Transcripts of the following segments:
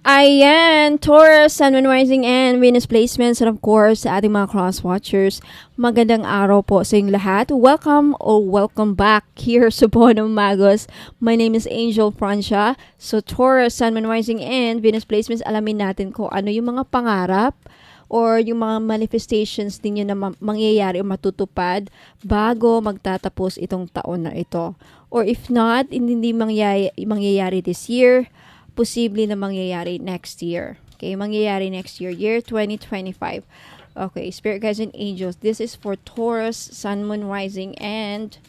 Ayan, Taurus, Sun, Moon, Rising, and Venus placements. And of course, sa ating mga cross-watchers, magandang araw po sa inyong lahat. Welcome or welcome back here sa Bono Magos. My name is Angel Francia. So, Taurus, Sun, Moon, Rising, and Venus placements, alamin natin kung ano yung mga pangarap or yung mga manifestations ninyo na mangyayari o matutupad bago magtatapos itong taon na ito. Or if not, hindi mangyayari this year, posible na mangyayari next year. Okay, mangyayari next year, year 2025. Okay, Spirit Guides and Angels, this is for Taurus, Sun, Moon, Rising, and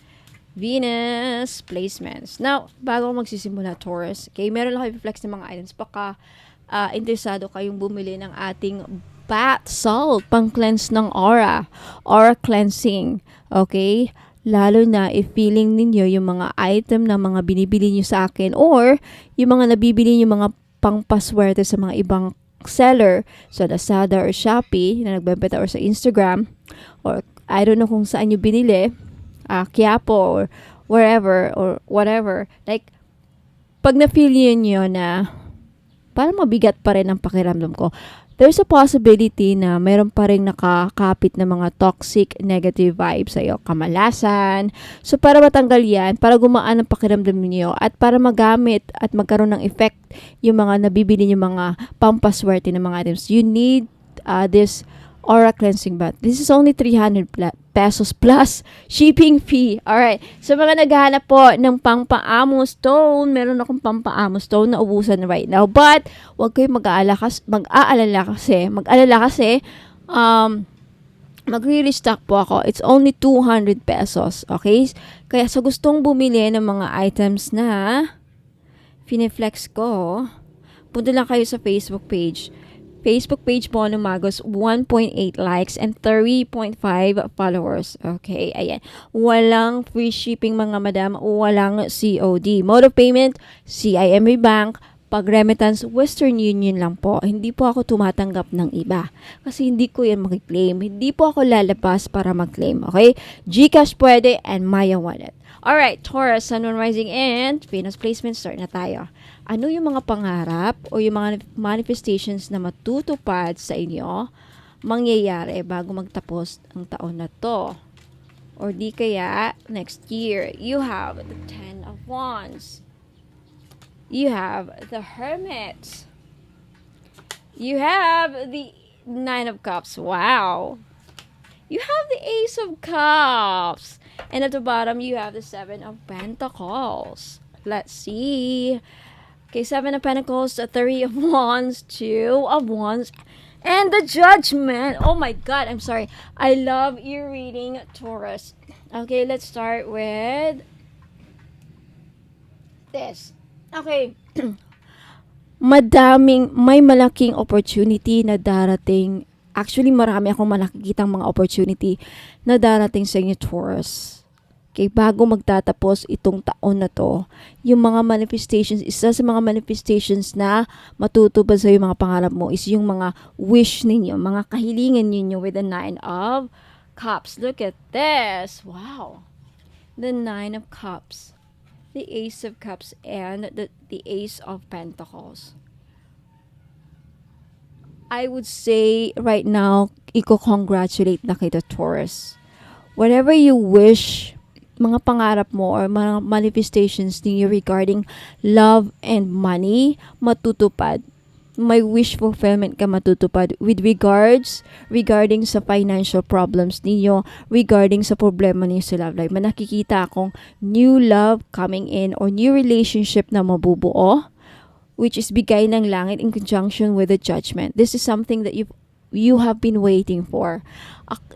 Venus placements. Now, bago magsisimula, Taurus, okay, meron lang kayo flex ng mga items. Baka interesado kayong bumili ng ating bath salt, pang-cleanse ng aura cleansing. Okay? Lalo na if feeling ninyo yung mga item na mga binibili nyo sa akin or yung mga nabibili nyo mga pangpaswerte sa mga ibang seller sa Lazada or Shopee na nagbebenta or sa Instagram or I don't know kung saan nyo binili, Quiapo or wherever or whatever. Like, pag na-feel nyo na parang mabigat pa rin ang pakiramdam ko, there's a possibility na meron pa rin nakakapit na mga toxic, negative vibes sa'yo, kamalasan. So, para matanggal yan, para gumaan ang pakiramdam niyo at para magamit at magkaroon ng effect yung mga nabibili yung mga pampaswerte ng mga items, you need this aura cleansing bath. This is only 300 pesos plus shipping fee. Alright. So, mga naghahanap po ng pang-paamo stone, meron akong pang-paamo stone na ubusan right now. But, huwag kayo mag-aalala kasi, magre-restock po ako. It's only 200 pesos. Okay? Kaya sa gustong bumili ng mga items na fineflex ko, punta lang kayo sa Facebook page Bono Magos, 1.8 likes and 3.5 followers. Okay, ayan. Walang free shipping mga madam, walang COD. Mode of payment, CIMB Bank, pag remittance, Western Union lang po. Hindi po ako tumatanggap ng iba. Kasi hindi ko yan mag-claim. Hindi po ako lalabas para mag-claim. Okay? GCash pwede and Maya Wallet. Alright, Taurus, Sun, Moon, Rising, and Venus placement. Start na tayo. Ano yung mga pangarap o yung mga manifestations na matutupad sa inyo mangyayari bago magtapos ang taon na to? Or di kaya next year? You have the 10 of Wands. You have the Hermit. You have the 9 of Cups. Wow. You have the Ace of Cups. And at the bottom, you have the 7 of Pentacles. Let's see. Okay, 7 of Pentacles, 3 of Wands, 2 of Wands, and the Judgment. Oh my God, I'm sorry. I love your reading, Taurus. Okay, let's start with this. Okay. May malaking opportunity na darating. Actually, marami akong nakikitang mga opportunity na darating sa inyo, Taurus. Okay, bago magtatapos itong taon na to, yung mga manifestations, isa sa mga manifestations na matutupad sa yung mga pangarap mo is yung mga wish ninyo, mga kahilingan ninyo with the 9 of Cups. Look at this. Wow. The 9 of Cups, the Ace of Cups, and the Ace of Pentacles. I would say right now, i-congratulate na kita, Taurus. Whatever you wish, mga pangarap mo or mga manifestations ninyo regarding love and money, matutupad. May wish fulfillment ka matutupad with regarding sa financial problems ninyo, regarding sa problema niyo sa love life. Nakikita akong new love coming in or new relationship na mabubuo, which is bigay ng langit in conjunction with the Judgment. This is something that you have been waiting for.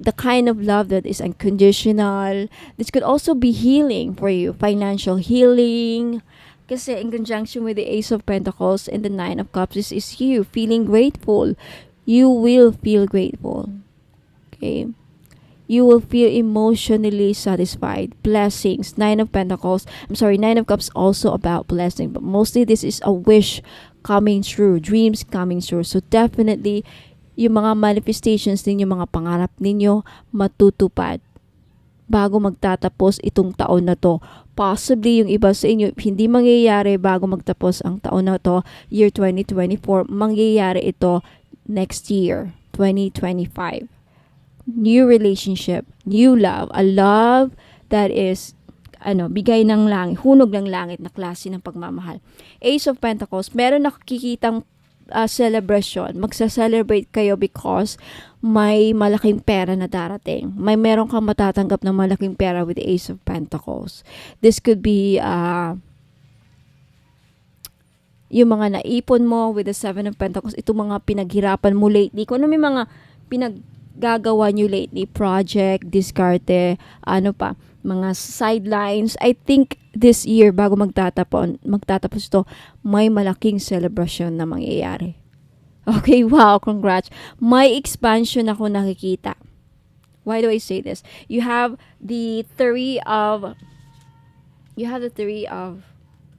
The kind of love that is unconditional. This could also be healing for you. Financial healing. Kasi in conjunction with the Ace of Pentacles and the 9 of Cups, this is you feeling grateful. You will feel grateful. Okay? You will feel emotionally satisfied. Blessings. 9 of Cups also about blessing. But mostly this is a wish coming true. Dreams coming true. So definitely, yung mga manifestations ninyo, mga pangarap ninyo, matutupad bago magtatapos itong taon na to. possibly yung iba sa inyo, hindi mangyayari bago magtapos ang taon na to, year 2024, mangyayari ito next year, 2025. New relationship, new love, a love that is bigay ng langit, hunog ng langit na klase ng pagmamahal. Ace of Pentacles, meron nakikitang celebration. Magsa-celebrate kayo because may malaking pera na darating. Meron kang matatanggap ng malaking pera with the Ace of Pentacles. This could be yung mga naipon mo with the Seven of Pentacles, itong mga pinaghirapan mo lately. Kung ano may mga pinaggagawa nyo lately, project, diskarte, mga sidelines. I think this year, bago magtatapos ito, may malaking celebration na mangyayari. Okay, wow, congrats. May expansion ako nakikita. Why do I say this? You have the Three of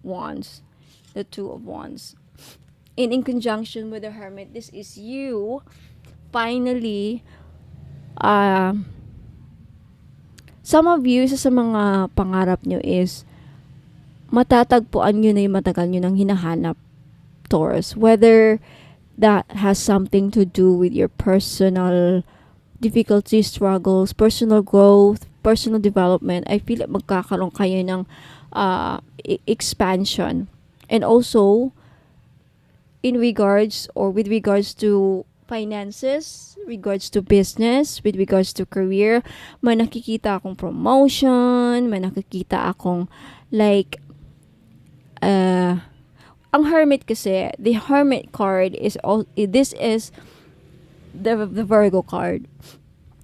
Wands, the Two of Wands. In conjunction with the Hermit, this is you finally some of you, isa sa mga pangarap nyo is matatagpuan nyo na yung matagal nyo nang hinahanap, Taurus. Whether that has something to do with your personal difficulties, struggles, personal growth, personal development, I feel like magkakaroon kayo ng expansion. And also, with regards to finances, regards to business, with regards to career, may nakikita akong promotion, may nakikita akong ang Hermit kasi, the Hermit card this is the Virgo card.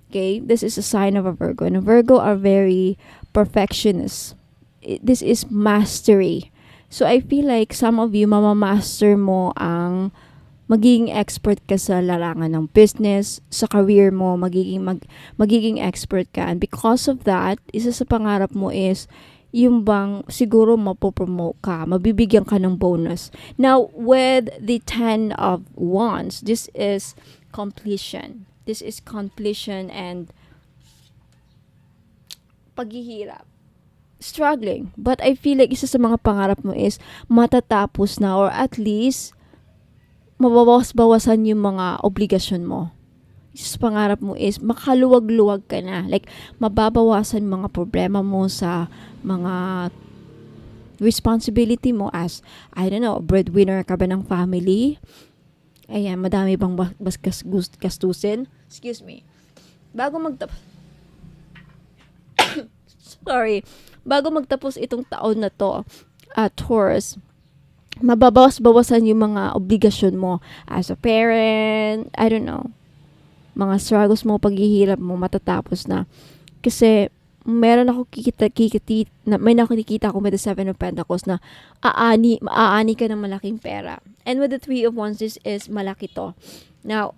Okay? This is a sign of a Virgo. And a Virgo are very perfectionist. This is mastery. So I feel like some of you, mamamaster mo ang magiging expert ka sa larangan ng business, sa career mo, magiging expert ka. And because of that, isa sa pangarap mo is yung bang siguro mapopromote ka, mabibigyan ka ng bonus. Now, with the 10 of Wands, this is completion. This is completion and paghihirap. Struggling. But I feel like isa sa mga pangarap mo is matatapos na, or at least mababawas-bawasan yung mga obligasyon mo. Isa sa pangarap mo is makaluwag-luwag ka na. Like, mababawasan mga problema mo sa mga responsibility mo as, I don't know, breadwinner ka ba ng family? Ayan, madami bang gastusin? Excuse me. Bago magtapos itong taon na to, Taurus, mababawas-bawasan yung mga obligasyon mo as a parent, I don't know, mga struggles mo, paghihirap mo, matatapos na. Kasi, may nakikita ako with the Seven of Pentacles na aani ka ng malaking pera. And with the Three of Wands, this is malaki to. Now,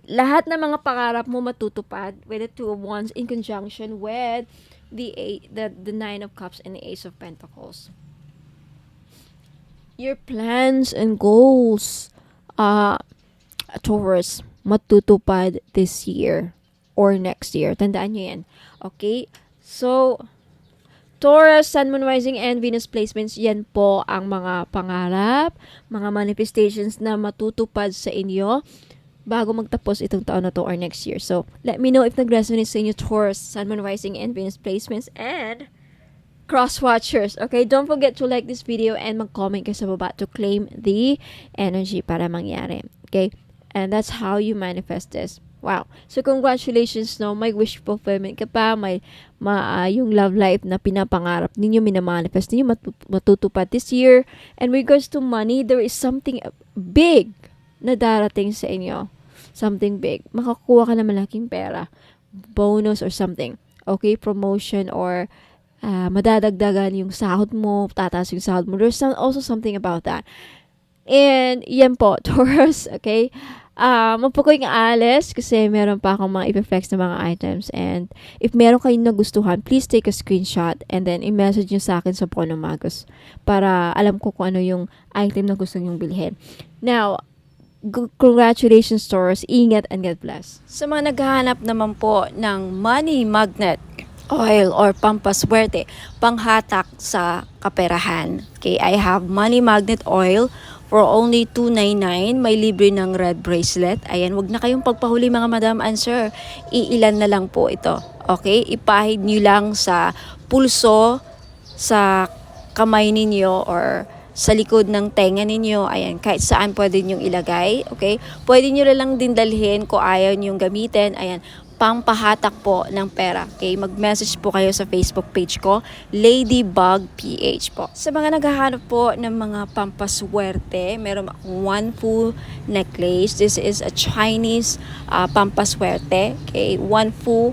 lahat ng mga pangarap mo matutupad with the Two of Wands in conjunction with the Nine of Cups and the Ace of Pentacles. Your plans and goals, Taurus, matutupad this year or next year. Tandaan nyo yan. Okay? So, Taurus, Sun, Moon, Rising, and Venus placements, yan po ang mga pangarap, mga manifestations na matutupad sa inyo bago magtapos itong taon na to or next year. So, let me know if nag-resonate sa inyo, Taurus, Sun, Moon, Rising, and Venus placements, and cross watchers. Okay, don't forget to like this video and mag-comment ka sa baba to claim the energy para mangyari. Okay, and that's how you manifest this. Wow. So, congratulations, no? May wish fulfillment ka pa. May yung love life na pinapangarap ninyo, minamanifest ninyo, matutupad this year. And with regards to money, there is something big na darating sa inyo. Something big. Makakuha ka ng malaking pera. Bonus or something. Okay, promotion or madadagdagan yung sahod mo, tataas yung sahod mo. There's also something about that. And yan po, Taurus, okay? Magpakoy ng alis kasi meron pa akong mga i-flex na mga items. And if meron kayong nagustuhan, please take a screenshot and then i-message nyo sa akin sa Pono Magos para alam ko kung ano yung item na gusto nyong bilhin. Now, congratulations, Taurus. Ingat and God bless. Sa mga naghahanap naman po ng money magnet, oil or pampaswerte, panghatak sa kaperahan. Okay, I have money magnet oil for only 299. May libre ng red bracelet. Ayan, wag na kayong pagpahuli mga madam and sir. Iilan na lang po ito. Okay, ipahid nyo lang sa pulso, sa kamay ninyo or sa likod ng tenga ninyo. Ayan, kahit saan pwede nyo ilagay. Okay, pwede nyo lang din dalhin kung ayaw nyo gamitin. Ayan, pampahatak po ng pera. Okay, mag-message po kayo sa Facebook page ko, Ladybug PH po. Sa mga naghahanap po ng mga pampaswerte, meron akong one full necklace. This is a Chinese pampaswerte. Okay, one full,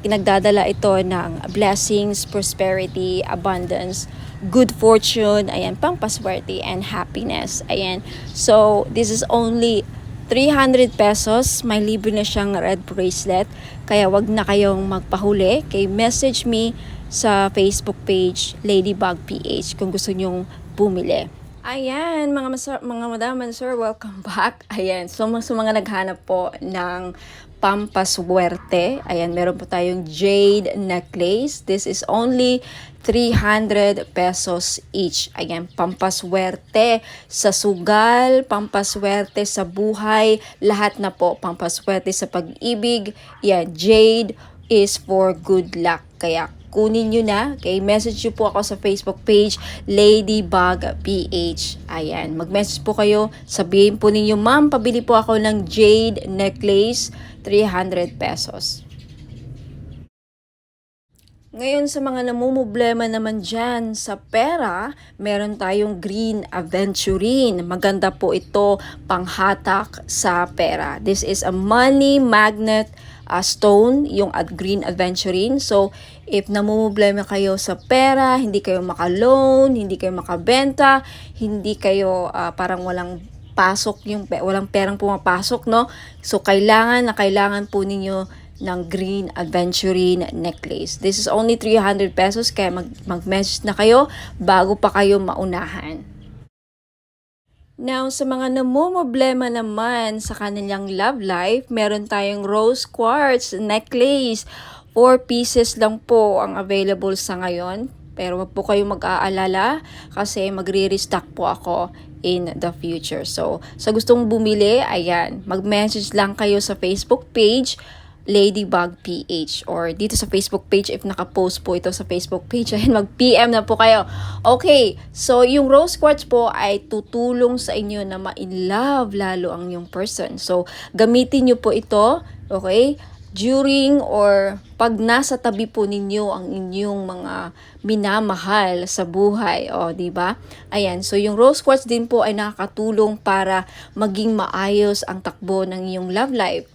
nagdadala ito ng blessings, prosperity, abundance, good fortune, ayan, pampaswerte and happiness. Ayan. So, this is only 300 pesos, may libre na siyang red bracelet. Kaya wag na kayong magpahuli. Okay, message me sa Facebook page, Ladybug PH, kung gusto nyong bumili. Ayan, mga madam and sir, welcome back. Ayan, so mga naghanap po ng pampaswerte. Ayan, meron po tayong jade necklace. This is only 300 pesos each. Ayan, pampaswerte sa sugal, pampaswerte sa buhay, lahat na po. Pampaswerte sa pag-ibig. Yan, jade is for good luck. Kaya kunin nyo na. Okay, message nyo po ako sa Facebook page, Ladybug PH. Ayan, mag-message po kayo. Sabihin po ninyo, ma'am, pabili po ako ng jade necklace, 300 pesos. Ngayon sa mga namumblema naman dyan sa pera, meron tayong green aventurine. Maganda po ito panghatak sa pera. This is a money magnet stone, yung green aventurine. So, if namumblema kayo sa pera, hindi kayo maka-loan, hindi kayo makabenta, hindi kayo parang walang pasok, walang perang pumapasok, no? So, kailangan po ninyo ng green aventurine necklace. This is only 300 pesos, kaya mag-message na kayo bago pa kayo maunahan. Now, sa mga namumblema naman sa kanilang love life, meron tayong rose quartz necklace. 4 pieces lang po ang available sa ngayon. Pero wag po kayong mag-aalala kasi magre-restock po ako in the future. So, sa gustong bumili, ayan, mag-message lang kayo sa Facebook page, Ladybug PH, or dito sa Facebook page if naka-post po ito sa Facebook page, ayun, mag-PM na po kayo. Okay, so yung rose quartz po ay tutulong sa inyo na ma-in-love lalo ang yung person. So, gamitin nyo po ito, okay, during or pag nasa tabi po ninyo ang inyong mga minamahal sa buhay, o di ba? Ayan, so yung rose quartz din po ay nakakatulong para maging maayos ang takbo ng iyong love life.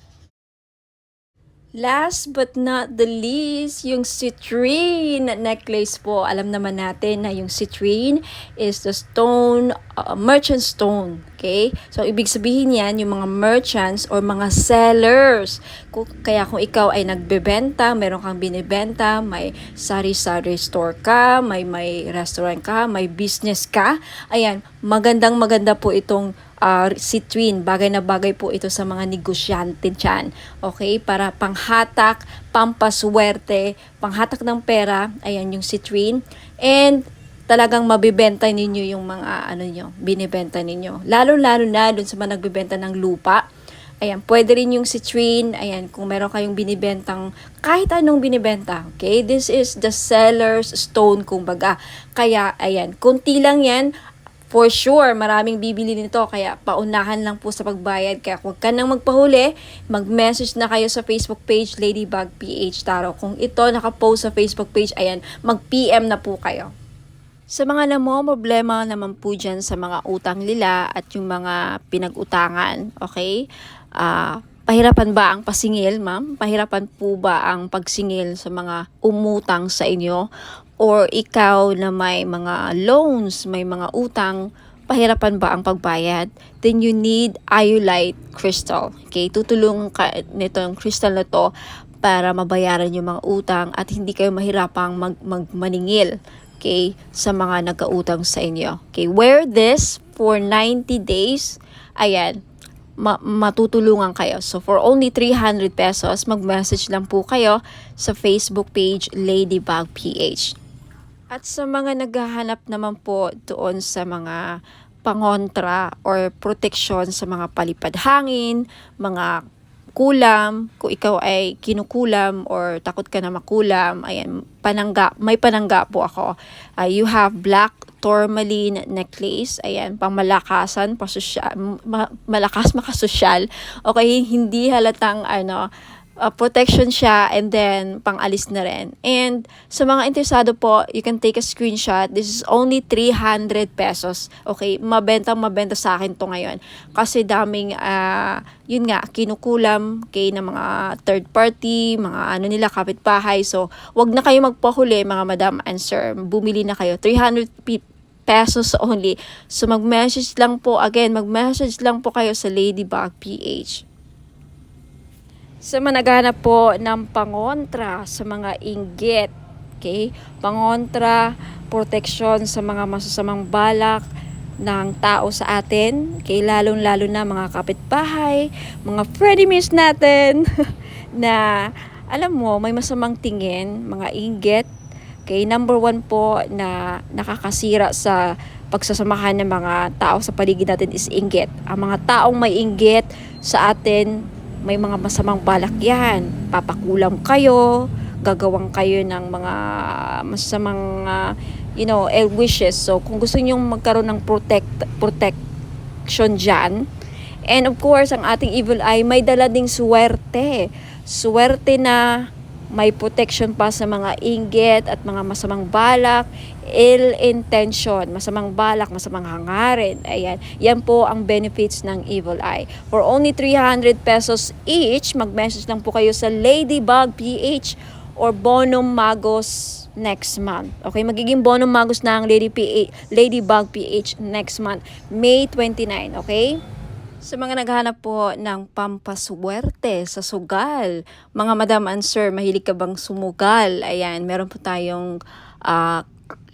Last but not the least, yung citrine necklace po. Alam naman natin na yung citrine is the stone, merchant stone. Okay? So, ibig sabihin yan, yung mga merchants or mga sellers. Kaya kung ikaw ay nagbebenta, meron kang binibenta, may sari-sari store ka, may restaurant ka, may business ka, ayan, maganda po itong citrine. Bagay na bagay po ito sa mga negosyante dyan. Okay? Para panghatak, pampaswerte, panghatak ng pera, ayan yung citrine. And talagang mabibenta ninyo yung mga binibenta ninyo. Lalo-lalo na dun sa mga nagbibenta ng lupa. Ayan, pwede rin yung citrine. Ayan, kung meron kayong binibentang kahit anong binibenta. Okay? This is the seller's stone, kumbaga. Kaya, ayan, konti lang yan. For sure, maraming bibili nito, kaya paunahan lang po sa pagbayad. Kaya huwag ka nang magpahuli, mag-message na kayo sa Facebook page, Ladybug PH Tarot. Kung ito nakapost sa Facebook page, ayan, mag-PM na po kayo. Sa mga namomroblema naman po dyan sa mga utang nila at yung mga pinag-utangan, okay? Pahirapan ba ang pasingil, ma'am? Pahirapan po ba ang pagsingil sa mga umutang sa inyo? Or ikaw na may mga loans, may mga utang, pahirapan ba ang pagbayad? Then you need iolite crystal. Okay? Tutulong ka nito ang crystal na to para mabayaran yung mga utang at hindi kayo mahirapang maningil. Okay? Sa mga nagkautang sa inyo. Okay? Wear this for 90 days. Ayan. matutulungan kayo. So for only 300 pesos, mag-message lang po kayo sa Facebook page Ladybug PH. At sa mga naghahanap naman po doon sa mga pangontra or proteksyon sa mga palipad hangin, mga kulam, kung ikaw ay kinukulam or takot ka na makulam, ayan, may panangga po ako. You have black tourmaline necklace, ayan, pangmalakasan, malakas makasosyal. Okay, hindi halatang protection siya, and then pang-alis na rin. And sa mga interesado po, you can take a screenshot. This is only 300 pesos. Okay, mabenta sa akin to ngayon. Kasi daming, yun nga, kinukulam kay ng mga third party, mga kapitbahay. So, wag na kayo magpahuli, mga madam and sir. Bumili na kayo. 300 pesos only. So, mag-message lang po kayo sa Ladybug PH. Sa mga naghahanap po ng pangontra sa mga inggit, okay? Pangontra, proteksyon sa mga masasamang balak ng tao sa atin, okay? Lalong-lalo na mga kapitbahay, mga frenemies natin na alam mo, may masamang tingin, mga inggit. Okay, number 1 po na nakakasira sa pagsasamahan ng mga tao sa paligid natin is inggit. Ang mga taong may inggit sa atin, may mga masamang balak yan. Papakulam kayo, gagawang kayo ng mga masamang ill wishes. So kung gusto niyo magkaroon ng protection dyan, and of course ang ating evil eye may dala ding swerte na may protection pa sa mga inggit at mga masamang balak, ill intention, masamang balak, masamang hangarin. Ayan, yan po ang benefits ng evil eye. For only 300 pesos each, mag-message lang po kayo sa Ladybug PH or Bonum Magos next month. Okay, magiging Bonum Magos na ang Ladybug PH next month, May 29, okay? Sa mga naghahanap po ng pampaswerte sa sugal, mga madam and sir, mahilig ka bang sumugal? Ayan, meron po tayong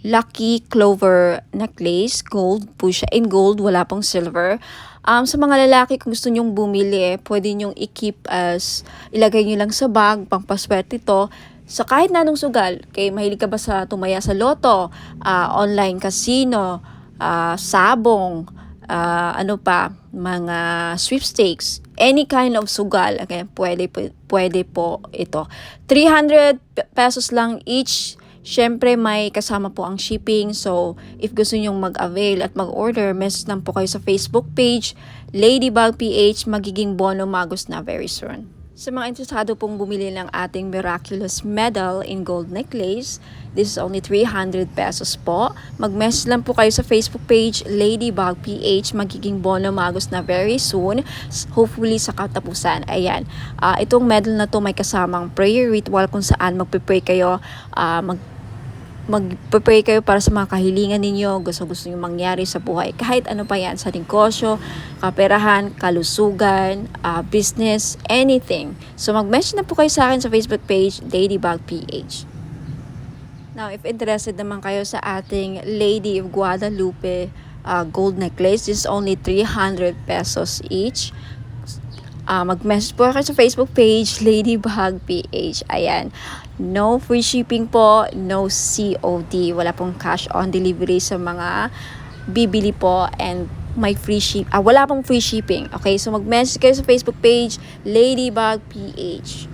Lucky Clover necklace, gold po siya, in gold, wala pong silver. Sa mga lalaki, kung gusto nyong bumili, pwede nyong i-keep ilagay nyo lang sa bag, pampaswerte to, sa kahit na anong sugal. Okay, mahilig ka ba sa tumaya sa loto, online casino, sabong, mga sweepstakes, any kind of sugal, okay, pwede po ito. 300 pesos lang each. Syempre may kasama po ang shipping. So if gusto nyong mag-avail at mag-order, message lang po kayo sa Facebook page Ladybug PH, magiging Bonum Magos na very soon. Sa mga interesado pong bumili ng ating miraculous medal in gold necklace, this is only 300 pesos po. Mag-message lang po kayo sa Facebook page Ladybug PH, magiging Bonum Magos na very soon, hopefully sa katapusan. Ayan, itong medal na to may kasamang prayer ritual kung saan magpe-pray kayo, magpe-pray kayo para sa mga kahilingan ninyo, gusto nyo mangyari sa buhay. Kahit ano pa yan, sa negosyo, kaperahan, kalusugan, business, anything. So mag-message na po kayo sa akin sa Facebook page, Ladybug PH. Now, if interested naman kayo sa ating Lady of Guadalupe gold necklace, this is only 300 pesos each. Mag-message po kayo sa Facebook page, Ladybug PH. Ayan. No free shipping po, no COD. Wala pong cash on delivery sa mga bibili po, and wala pong free shipping. Okay, so mag-message kayo sa Facebook page, Ladybug PH.